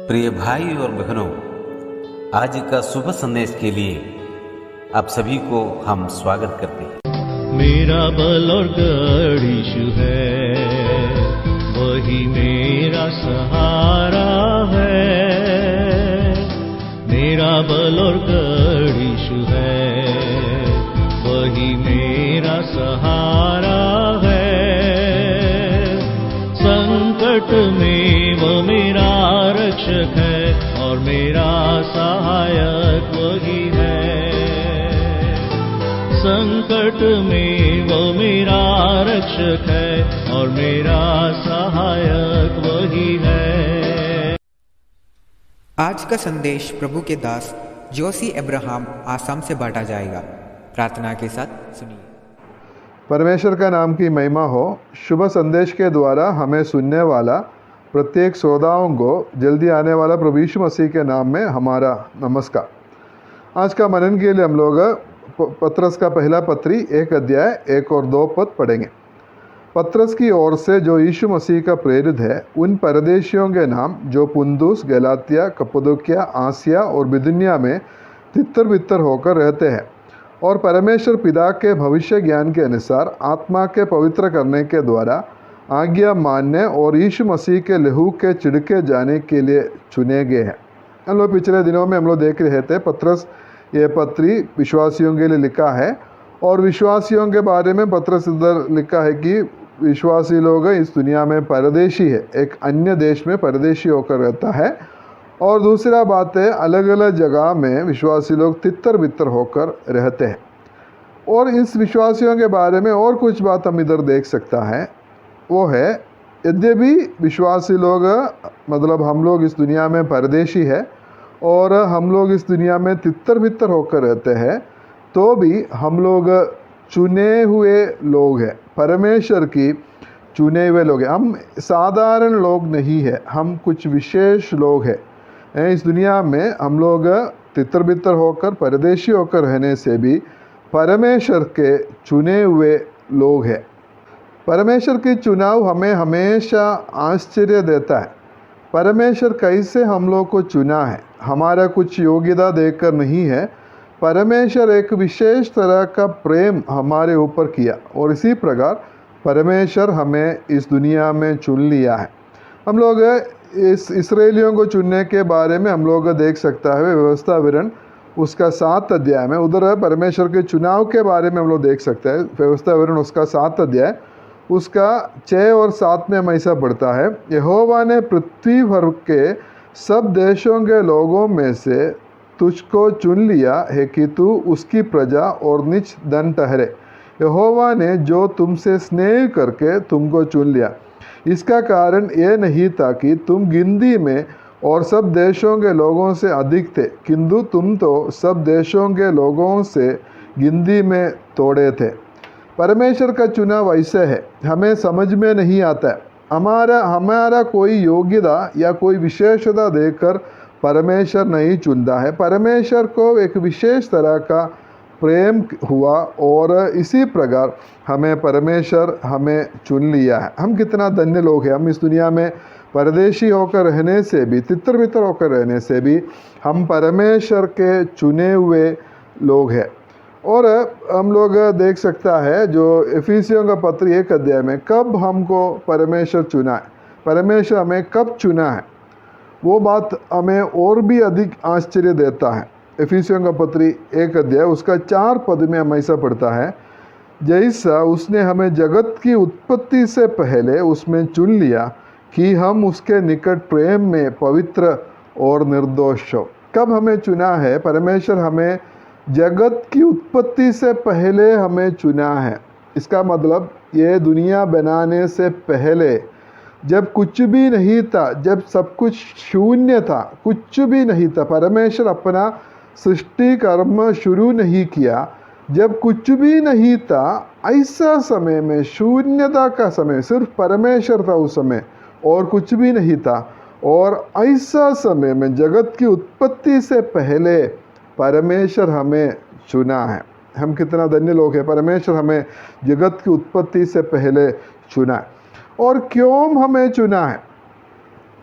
प्रिय भाई और बहनों, आज का शुभ संदेश के लिए आप सभी को हम स्वागत करते हैं। मेरा बल और गढ़ यीशु है, वही मेरा सहारा है। मेरा बल और गढ़ यीशु है, वही मेरा सहारा है। संकट में वो मेरा रक्षक है और मेरा सहायक वही है। संकट में वो मेरा रक्षक है और मेरा सहायक वही है। आज का संदेश प्रभु के दास जोशी अब्राहम आसाम से बांटा जाएगा। प्रार्थना के साथ सुनिए। परमेश्वर का नाम की महिमा हो। शुभ संदेश के द्वारा हमें सुनने वाला प्रत्येक श्रोताओं को जल्दी आने वाला प्रभु यीशु मसीह के नाम में हमारा नमस्कार। आज का मनन के लिए हम लोग पत्रस का पहला पत्री 1 अध्याय 1 और 2 पद पढ़ेंगे। पत्रस की ओर से जो यीशु मसीह का प्रेरित है, उन परदेशियों के नाम जो पुंदुस, गलातिया, कप्पदोकिया, आसिया और बिदुनिया में तितर बितर होकर रहते हैं और परमेश्वर पिता के भविष्य ज्ञान के अनुसार आत्मा के पवित्र करने के द्वारा आज्ञा मानने और यीशु मसीह के लहू के छिड़के जाने के लिए चुने गए हैं। हम लोग पिछले दिनों में हम लोग देख रहे थे, पत्रस ये पत्री विश्वासियों के लिए लिखा है और विश्वासियों के बारे में पत्रस इधर लिखा है कि विश्वासी लोग इस दुनिया में परदेशी है, एक अन्य देश में परदेशी होकर रहता है। और दूसरा बात है, अलग अलग जगह में विश्वासी लोग तितर बितर होकर रहते हैं। और इस विश्वासियों के बारे में और कुछ बात हम इधर देख सकता है, वो है यद्यपि विश्वासी लोग मतलब हम लोग इस दुनिया में परदेशी है और हम लोग इस दुनिया में तितर बितर होकर रहते हैं, तो भी हम लोग चुने हुए लोग हैं, परमेश्वर की चुने हुए लोग हैं। हम साधारण लोग नहीं है, हम कुछ विशेष लोग हैं। इस दुनिया में हम लोग तितर बितर होकर परदेशी होकर रहने से भी परमेश्वर के चुने हुए लोग हैं। परमेश्वर की चुनाव हमें हमेशा आश्चर्य देता है। परमेश्वर कैसे हम लोग को चुना है, हमारा कुछ योग्यता देखकर नहीं है। परमेश्वर एक विशेष तरह का प्रेम हमारे ऊपर किया और इसी प्रकार परमेश्वर हमें इस दुनिया में चुन लिया है। हम लोग इस इसराइलियों को चुनने के बारे में हम लोग देख सकता है व्यवस्था विवरण उसका 7 अध्याय में, उधर परमेश्वर के चुनाव के बारे में हम लोग देख सकते हैं। व्यवस्था विवरण उसका 7 अध्याय उसका 6 और 7 में हम ऐसा पढ़ता है, यहोवा ने पृथ्वी भर के सब देशों के लोगों में से तुझको चुन लिया है कि तू उसकी प्रजा और निज धन ठहरे। यहोवा ने जो तुमसे स्नेह करके तुमको चुन लिया, इसका कारण यह नहीं था कि तुम गिनती में और सब देशों के लोगों से अधिक थे, किंतु तुम तो सब देशों के लोगों से गिनती में तोड़े थे। परमेश्वर का चुनाव ऐसे है, हमें समझ में नहीं आता है। हमारा कोई योग्यता या कोई विशेषता देखकर परमेश्वर नहीं चुनता है। परमेश्वर को एक विशेष तरह का प्रेम हुआ और इसी प्रकार परमेश्वर हमें चुन लिया है। हम कितना धन्य लोग हैं। हम इस दुनिया में परदेशी होकर रहने से भी, तितर बितर होकर रहने से भी हम परमेश्वर के चुने हुए लोग हैं। और हम लोग देख सकता है जो इफिसियों का पत्र 1 अध्याय में कब हमको परमेश्वर चुना है, परमेश्वर हमें कब चुना है, वो बात हमें और भी अधिक आश्चर्य देता है। इफिसियों का पत्री 1 अध्याय उसका 4 पद में हम ऐसा पढ़ता है, जैसा उसने हमें जगत की उत्पत्ति से पहले उसमें चुन लिया कि हम उसके निकट प्रेम में पवित्र और निर्दोष हो। कब हमें चुना है? परमेश्वर हमें जगत की उत्पत्ति से पहले हमें चुना है। इसका मतलब ये दुनिया बनाने से पहले, जब कुछ भी नहीं था, जब सब कुछ शून्य था, कुछ भी नहीं था, परमेश्वर अपना सृष्टि कर्म शुरू नहीं किया, जब कुछ भी नहीं था, ऐसा समय में, शून्यता का समय, सिर्फ परमेश्वर था उस समय और कुछ भी नहीं था, और ऐसा समय में जगत की उत्पत्ति से पहले परमेश्वर हमें चुना है। हम कितना धन्य लोग हैं, परमेश्वर हमें जगत की उत्पत्ति से पहले चुना है। और क्यों हमें चुना है?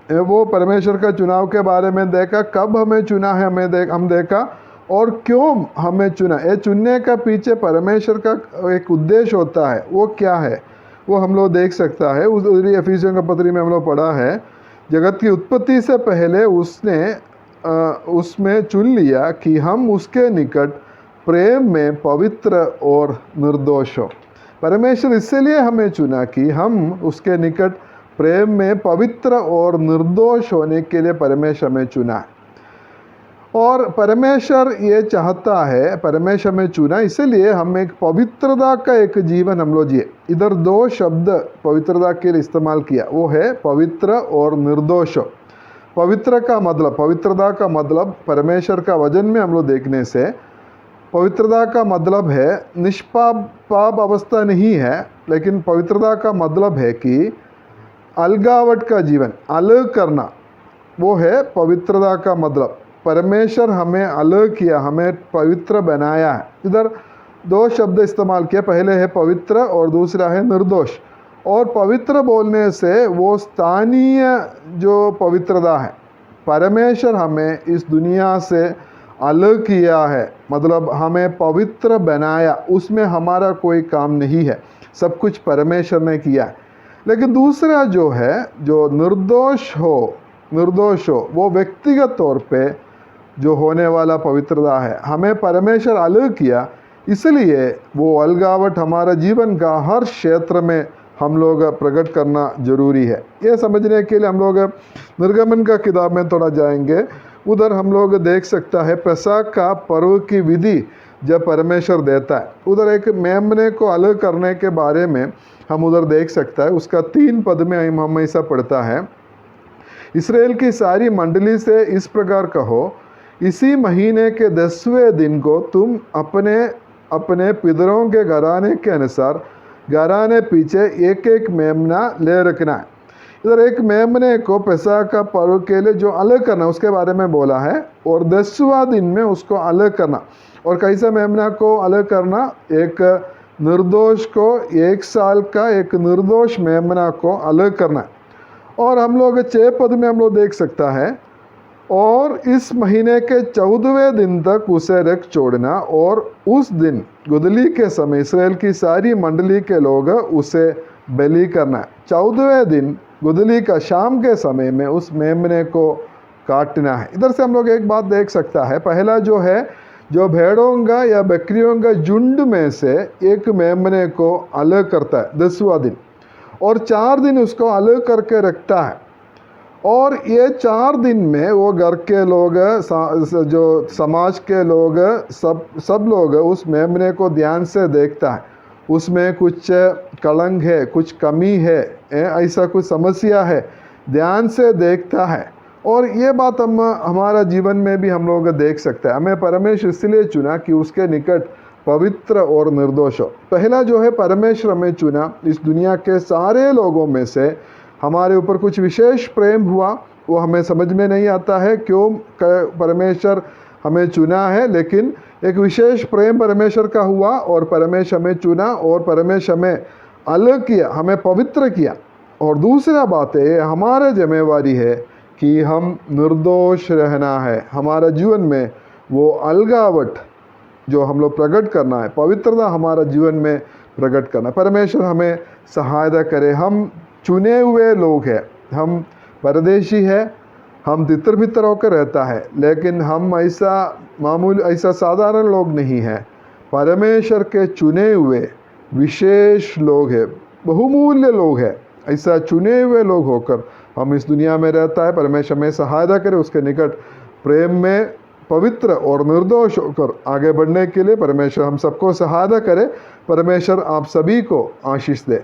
वो परमेश्वर का चुनाव के बारे में देखा, कब हमें चुना है हम देखा, और क्यों हमें चुना। ये चुनने का पीछे परमेश्वर का एक उद्देश्य होता है, वो क्या है वो हम लोग देख सकता है। उस एफिसियों का पत्री में हम लोग पढ़ा है, जगत की उत्पत्ति से पहले उसने उसमें चुन लिया कि हम उसके निकट प्रेम में पवित्र और निर्दोष हो। परमेश्वर इसलिए हमें चुना कि हम उसके निकट प्रेम में पवित्र और निर्दोष होने के लिए परमेश्वर हमें चुना है। और परमेश्वर ये चाहता है, परमेश्वर हमें चुना इसलिए हम एक पवित्रता का एक जीवन हम लोग जिए। इधर दो शब्द पवित्रता के लिए इस्तेमाल किया, वो है पवित्र और निर्दोष। पवित्रता का मतलब परमेश्वर का वचन में हम लोग देखने से पवित्रता का मतलब है निष्पाप अवस्था नहीं है, लेकिन पवित्रता का मतलब है कि अलगावट का जीवन, अलग करना, वो है पवित्रता का मतलब। परमेश्वर हमें अलग किया, हमें पवित्र बनाया है। इधर दो शब्द इस्तेमाल किए, पहले है पवित्र और दूसरा है निर्दोष। और पवित्र बोलने से वो स्थानीय जो पवित्रता है, परमेश्वर हमें इस दुनिया से अलग किया है, मतलब हमें पवित्र बनाया, उसमें हमारा कोई काम नहीं है, सब कुछ परमेश्वर ने किया है। लेकिन दूसरा जो है, जो निर्दोष हो वो व्यक्तिगत तौर पे जो होने वाला पवित्रता है, हमें परमेश्वर अलग किया, इसलिए वो अलगावट हमारा जीवन का हर क्षेत्र में हम लोग प्रकट करना जरूरी है। ये समझने के लिए हम लोग निर्गमन का किताब में थोड़ा जाएंगे। उधर हम लोग देख सकता है पेसक का पर्व की विधि जब परमेश्वर देता है, उधर एक मेमने को अलग करने के बारे में हम उधर देख सकता है। उसका 3 पद में हम ऐसा पढ़ता है, इस्राएल की सारी मंडली से इस प्रकार कहो, इसी महीने के 10वें दिन को तुम अपने अपने पितरों के घराने के अनुसार घराने पीछे एक एक मेमना ले रखना है। इधर एक मेमने को पेसक का पर्व के लिए जो अलग करना उसके बारे में बोला है, और 10वां दिन में उसको अलग करना। और कैसा मेमना को अलग करना, एक निर्दोष को 1 साल का एक निर्दोष मेमना को अलग करना। और हम लोग 6 पद में हम लोग देख सकता है, और इस महीने के 14वें दिन तक उसे रख छोड़ना, और उस दिन गुदली के समय इस्राएल की सारी मंडली के लोग उसे बलि करना। 14वें दिन गुदली का शाम के समय में उस मेमने को काटना है। इधर से हम लोग एक बात देख सकता है, पहला जो है, जो भेड़ों का या बकरियों का झुंड में से एक मेमने को अलग करता है 10वां दिन, और 4 दिन उसको अलग करके रखता है। और ये 4 दिन में वो घर के लोग, जो समाज के लोग, सब लोग उस मेमने को ध्यान से देखता है, उसमें कुछ कलंक है, कुछ कमी है, ऐसा कुछ समस्या है, ध्यान से देखता है। और ये बात हमारा जीवन में भी हम लोग देख सकते हैं। हमें परमेश्वर इसलिए चुना कि उसके निकट पवित्र और निर्दोष हो। पहला जो है, परमेश्वर हमें चुना, इस दुनिया के सारे लोगों में से हमारे ऊपर कुछ विशेष प्रेम हुआ, वो हमें समझ में नहीं आता है क्यों परमेश्वर हमें चुना है, लेकिन एक विशेष प्रेम परमेश्वर का हुआ, और परमेश्वर हमें चुना, और परमेश्वर हमें अलग किया, हमें पवित्र किया। और दूसरा बात है, हमारा जिम्मेवारी है कि हम निर्दोष रहना है। हमारा जीवन में वो अलगावट जो हम लोग प्रकट करना है, पवित्रता हमारा जीवन में प्रकट करना। परमेश्वर हमें सहायता करे। हम चुने हुए लोग हैं, हम परदेशी हैं, हम तितर बितर होकर रहता है, लेकिन हम ऐसा साधारण लोग नहीं हैं। परमेश्वर के चुने हुए विशेष लोग हैं, बहुमूल्य लोग हैं। ऐसा चुने हुए लोग होकर हम इस दुनिया में रहता है। परमेश्वर में सहायता करे, उसके निकट प्रेम में पवित्र और निर्दोष होकर आगे बढ़ने के लिए परमेश्वर हम सबको सहायता करे। परमेश्वर आप सभी को आशीष दे।